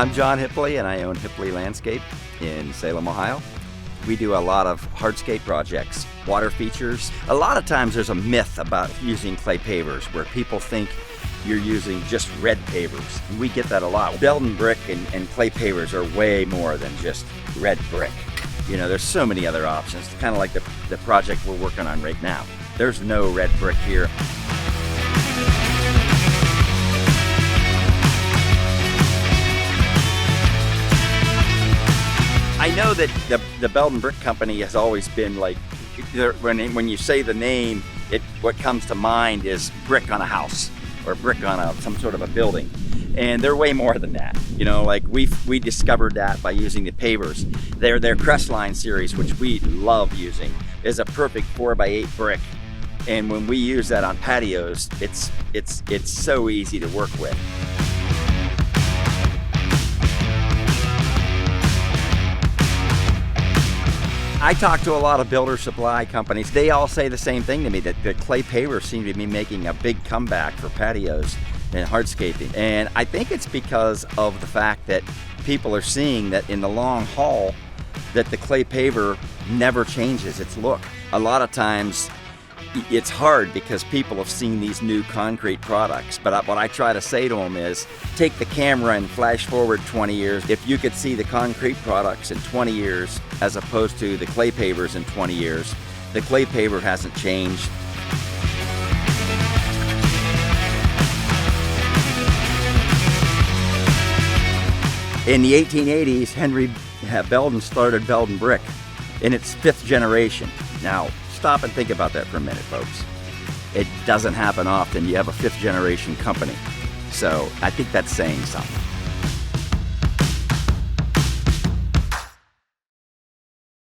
I'm John Hippley, and I own Hippley Landscape in Salem, Ohio. We do a lot of hardscape projects, water features. A lot of times there's a myth about using clay pavers where people think you're using just red pavers. We get that a lot. Belden brick and clay pavers are way more than just red brick. You know, there's so many other options. It's kind of like the project we're working on right now. There's no red brick here. I know that the Belden Brick Company has always been like, when you say the name, what comes to mind is brick on a house or brick on some sort of a building. And they're way more than that. You know, like we discovered that by using the pavers. Their Crestline series, which we love using, is a perfect 4x8 brick. And when we use that on patios, it's so easy to work with. I talk to a lot of builder supply companies. They all say the same thing to me, that the clay pavers seem to be making a big comeback for patios and hardscaping. And I think it's because of the fact that people are seeing that in the long haul, that the clay paver never changes its look. A lot of times it's hard because people have seen these new concrete products, but what I try to say to them is, take the camera and flash forward 20 years. If you could see the concrete products in 20 years as opposed to the clay pavers in 20 years, the clay paver hasn't changed. In the 1880s, Henry Belden started Belden Brick in its 5th generation. Now, stop and think about that for a minute, folks. It doesn't happen often. You have a 5th generation company. So I think that's saying something.